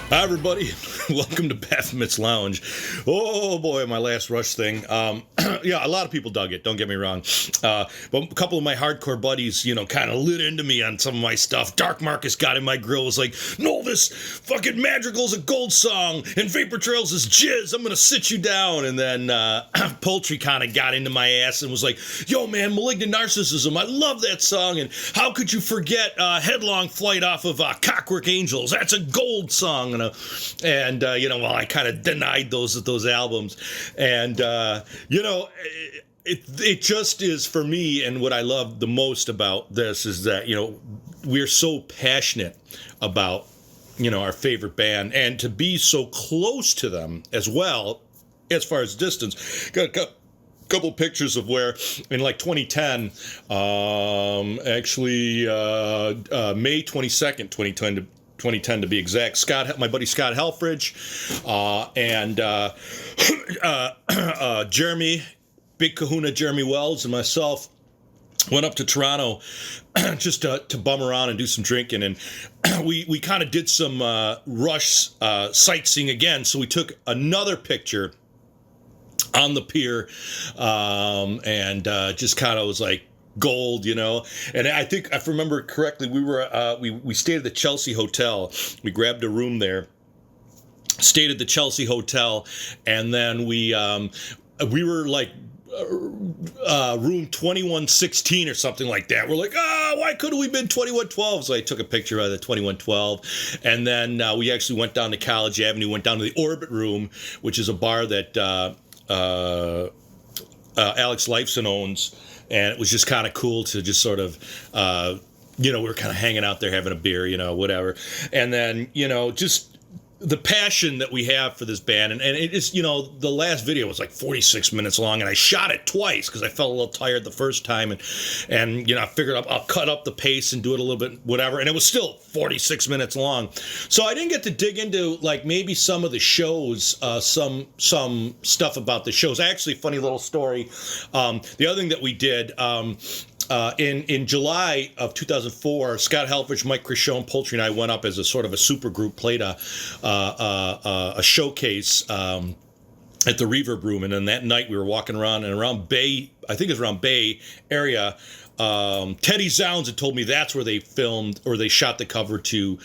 Hi, everybody. Welcome to Baphomet's Lounge. Oh, boy, my last Rush thing. Yeah, a lot of people dug it, don't get me wrong. But a couple of my hardcore buddies, kind of lit into me on some of my stuff. Dark Marcus got in my grill, was like, no, this fucking Madrigal's a gold song, and Vapor Trails is jizz. I'm going to sit you down. And then Poultry kind of got into my ass and was like, yo, man, Malignant Narcissism, I love that song. And how could you forget Headlong Flight off of Cockwork Angels? That's a gold song. Well, I kind of denied those albums, and it just is for me. And what I love the most about this is that we're so passionate about our favorite band, and to be so close to them as well as far as distance. Got a couple pictures of where in like 2010, May 22nd, 2010 to be exact. My buddy Scott Helfrich, and Jeremy, Big Kahuna, Jeremy Wells, and myself went up to Toronto just to bum around and do some drinking, and we kind of did some Rush sightseeing again. So we took another picture on the pier, and just kind of was like, gold, and I think if I remember correctly, we stayed at the Chelsea Hotel. We grabbed a room there, stayed at the Chelsea Hotel, and then we were like room 2116 or something like that. We're like, why couldn't we been 2112? So I took a picture of the 2112, and then we actually went down to College Avenue, went down to the Orbit Room, which is a bar that Alex Lifeson owns. And it was just kind of cool to just sort of, we were kind of hanging out there having a beer, whatever. And then, just the passion that we have for this band. And it is, the last video was like 46 minutes long, and I shot it twice because I felt a little tired the first time. And I figured I'll cut up the pace and do it a little bit, whatever. And it was still 46 minutes long. So I didn't get to dig into like maybe some of the shows, some stuff about the shows. Actually, funny little story. The other thing that we did, in July of 2004, Scott Helfrich, Mike Crichon, Poultry, and I went up as a sort of a super group, played a showcase at the Reverb Room, and then that night we were walking around, and around Bay, I think it was around Bay area, Teddy Zounds had told me that's where they filmed, or they shot the cover to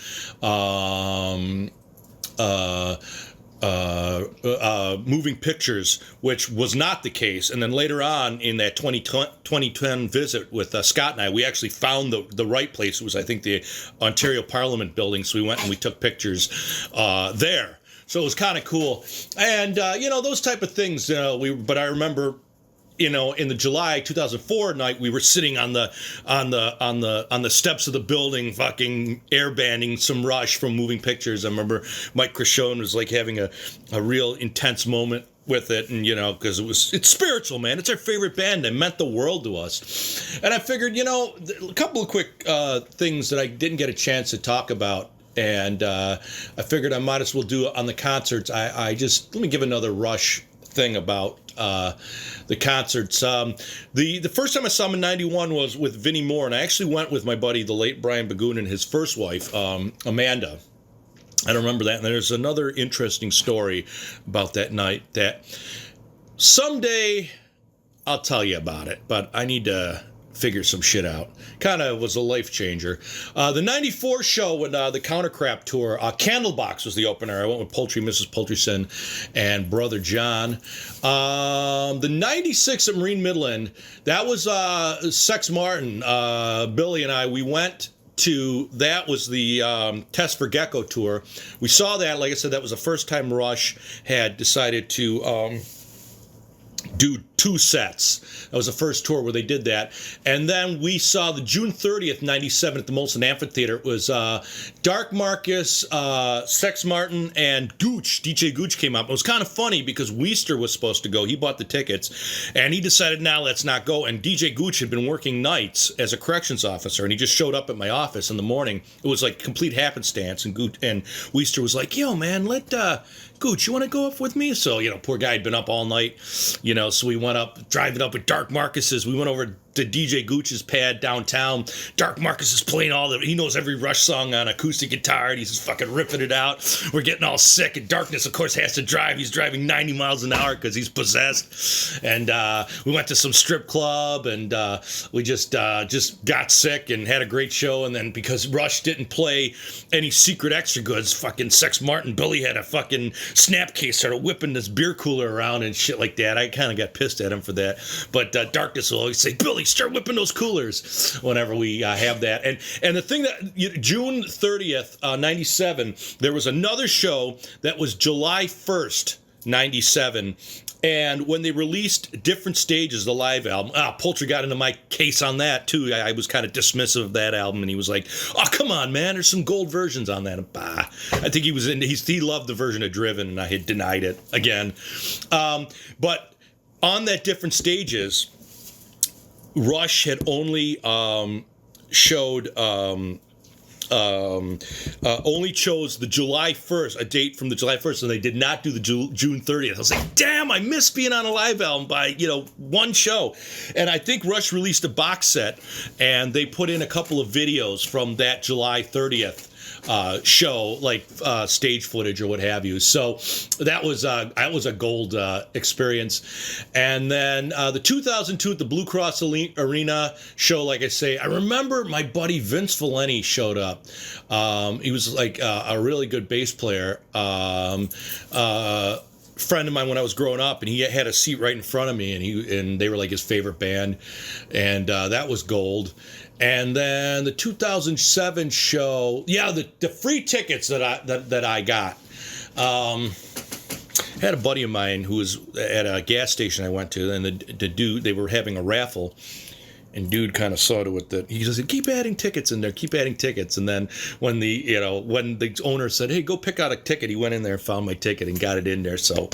Moving Pictures, which was not the case. And then later on in that 2010 visit with Scott and I, we actually found the right place. It was, I think, the Ontario Parliament building. So we went and we took pictures there. So it was kind of cool. And, those type of things, but I remember, in the July 2004 night, we were sitting on the steps of the building, fucking airbanding some Rush from Moving Pictures. I remember Mike Crichon was like having a real intense moment with it, and because it's spiritual, man. It's our favorite band. It meant the world to us. And I figured, a couple of quick things that I didn't get a chance to talk about. And I figured I might as well do it on the concerts. I just let me give another Rush thing about the concerts. The first time I saw him in '91 was with Vinnie Moore, and I actually went with my buddy, the late Brian Bagoon, and his first wife, Amanda. I remember that. And there's another interesting story about that night that someday I'll tell you about it, but I need to figure some shit out. Kind of was a life changer. The 94 show when the Countercrap tour, Candlebox was the opener. I went with Poultry, Mrs. Poultryson, and Brother John. The 96 at Marine Midland, that was Sex Martin. Billy and I, we went to, that was the Test for Gecko tour. We saw that, like I said, that was the first time Rush had decided to do two sets. That was the first tour where they did that. And then we saw the June 30th, 97 at the Molson Amphitheater. It was Dark Marcus, Sex Martin, and Gooch. DJ Gooch came up. It was kind of funny because Weister was supposed to go. He bought the tickets, and he decided, now let's not go. And DJ Gooch had been working nights as a corrections officer, and he just showed up at my office in the morning. It was like complete happenstance, and Weister was like, yo, man, let Gooch, you want to go up with me? So, poor guy had been up all night, so we went up, driving up with Dark Marcus's. We went over to DJ Gooch's pad downtown. Dark Marcus is playing he knows every Rush song on acoustic guitar, and he's just fucking ripping it out. We're getting all sick, and Darkness, of course, has to drive. He's driving 90 miles an hour because he's possessed. And we went to some strip club, and we just got sick and had a great show. And then because Rush didn't play any secret extra goods, fucking Sex Martin Billy had a fucking snap case, started whipping this beer cooler around and shit like that. I kind of got pissed at him for that. But Darkness will always say, Billy, start whipping those coolers whenever we have that. And the thing that June 30th, 97, there was another show that was July 1st, 97. And when they released Different Stages, the live album, Poultry got into my case on that too. I was kind of dismissive of that album, and he was like, "Oh, come on, man! There's some gold versions on that." Bah. I think he loved the version of Driven, and I had denied it again. But on that Different Stages, Rush had only showed. Only chose the July 1st, a date from the July 1st, and they did not do the June 30th. I was like, damn, I missed being on a live album by, one show. And I think Rush released a box set, and they put in a couple of videos from that July 30th show, like stage footage or what have you. So that was a gold experience. And then the 2002 at the Blue Cross Arena show, like I say, I remember my buddy Vince Valenti showed up. He was like a really good bass player. Friend of mine when I was growing up, and he had a seat right in front of me, and they were like his favorite band, and that was gold. And then the 2007 show, the free tickets that I got. I had a buddy of mine who was at a gas station I went to, and the dude, they were having a raffle. And dude kind of saw to it that he said, keep adding tickets in there, keep adding tickets. And then when the owner said, hey, go pick out a ticket, he went in there and found my ticket and got it in there. So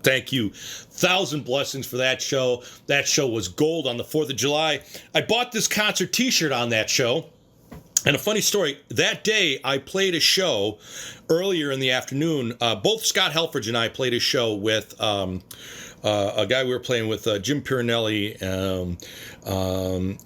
thank you. 1,000 blessings for that show. That show was gold on the 4th of July. I bought this concert t-shirt on that show. And a funny story, that day I played a show earlier in the afternoon. Both Scott Helfrich and I played a show with a guy we were playing with, Jim Piranelli,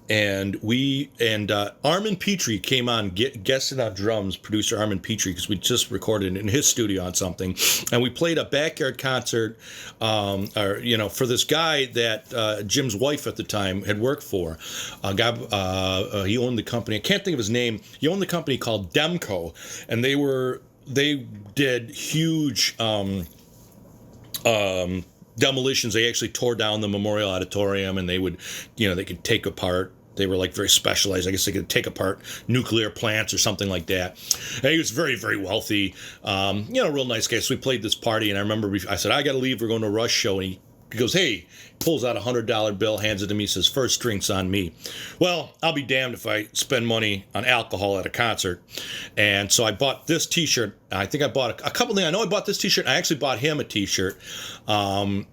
and Armin Petrie came on, guested on drums, producer Armin Petrie, because we just recorded in his studio on something, and we played a backyard concert, for this guy that Jim's wife at the time had worked for. A guy, he owned the company. I can't think of his name. He owned the company called Demco, and they did huge demolitions. They actually tore down the Memorial Auditorium, and they would, they could take apart. They were like very specialized. I guess they could take apart nuclear plants or something like that. And he was very, very wealthy. Real nice guy. So we played this party, and I remember I said, I got to leave. We're going to a Rush show. And he goes, hey, pulls out a $100 bill, hands it to me, says, first drink's on me. Well, I'll be damned if I spend money on alcohol at a concert. And so I bought this t-shirt. I think I bought a couple things. I know I bought this t-shirt. I actually bought him a t-shirt and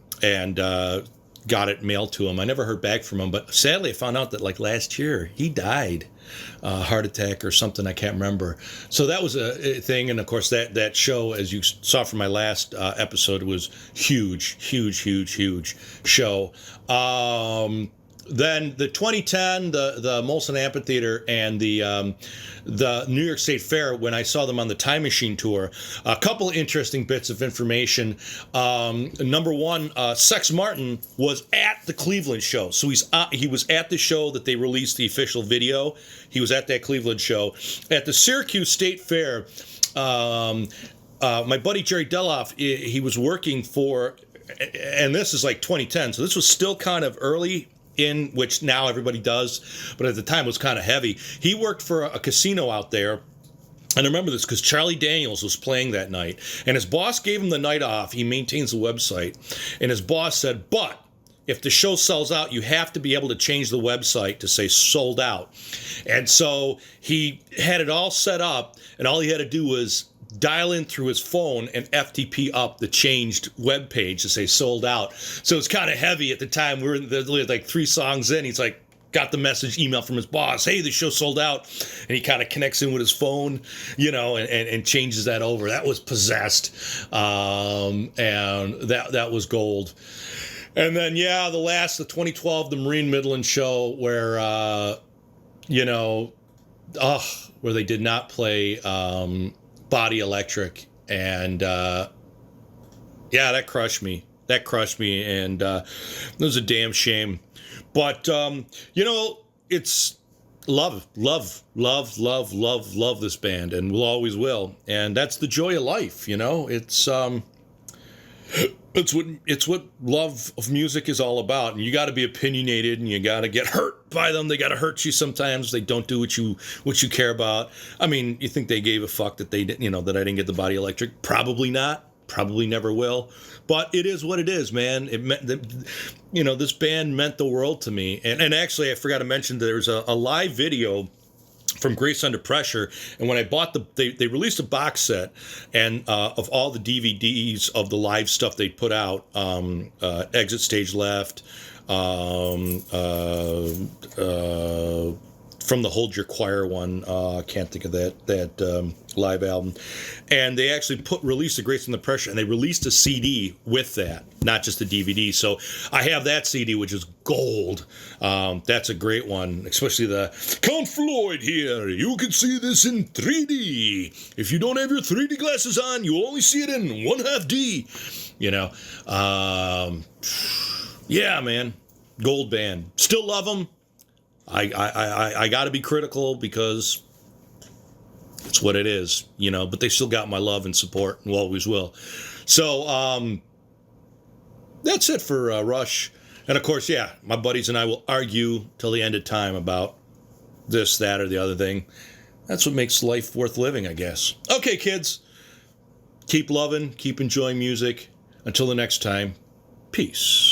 got it mailed to him. I never heard back from him, but sadly I found out that like last year he died. Heart attack or something, I can't remember. So that was a thing, and of course that show, as you saw from my last episode, was huge show. Then the 2010, the Molson Amphitheater and the New York State Fair, when I saw them on the Time Machine tour, a couple of interesting bits of information. Number one, Sex Martin was at the Cleveland show, so he was at the show that they released the official video. He was at that Cleveland show. At the Syracuse State Fair, my buddy Jerry Deloff, he was working for, and this is like 2010, so this was still kind of early, in which now everybody does, but at the time was kind of heavy. He worked for a casino out there, and I remember this because Charlie Daniels was playing that night, and his boss gave him the night off. He maintains the website, and his boss said, but if the show sells out, you have to be able to change the website to say sold out. And so he had it all set up, and all he had to do was dial in through his phone and FTP up the changed web page to say sold out. So it's kind of heavy at the time. We were like 3 songs in. He's like, got the email from his boss, hey, the show sold out. And he kind of connects in with his phone, and changes that over. That was Possessed. And that was gold. And then, the 2012, the Marine Midland show where, where they did not play Body Electric. And, that crushed me. And it was a damn shame. But, it's love this band, and we'll always will. And that's the joy of life, It's what love of music is all about. And you got to be opinionated, and you got to get hurt by them. They got to hurt you sometimes. They don't do what you care about. I mean, you think they gave a fuck that they didn't, that I didn't get the Body Electric? Probably not. Probably never will. But it is what it is, man. It meant that, this band meant the world to me. And actually, I forgot to mention there's a live video from Grace Under Pressure, and when I bought they released a box set and of all the DVDs of the live stuff they put out, Exit Stage Left, from the Hold Your Choir one, I can't think of that live album, and they actually released the Grace Under Pressure, and they released a CD with that, not just the DVD. So I have that CD, which is gold. That's a great one, especially the Count Floyd here. You can see this in 3D. If you don't have your 3D glasses on, you only see it in 1/2 D. Yeah, man, gold band. Still love them. I got to be critical because it's what it is, but they still got my love and support and always will. So that's it for Rush. And of course, my buddies and I will argue till the end of time about this, that, or the other thing. That's what makes life worth living, I guess. Okay, kids, keep loving, keep enjoying music. Until the next time, peace.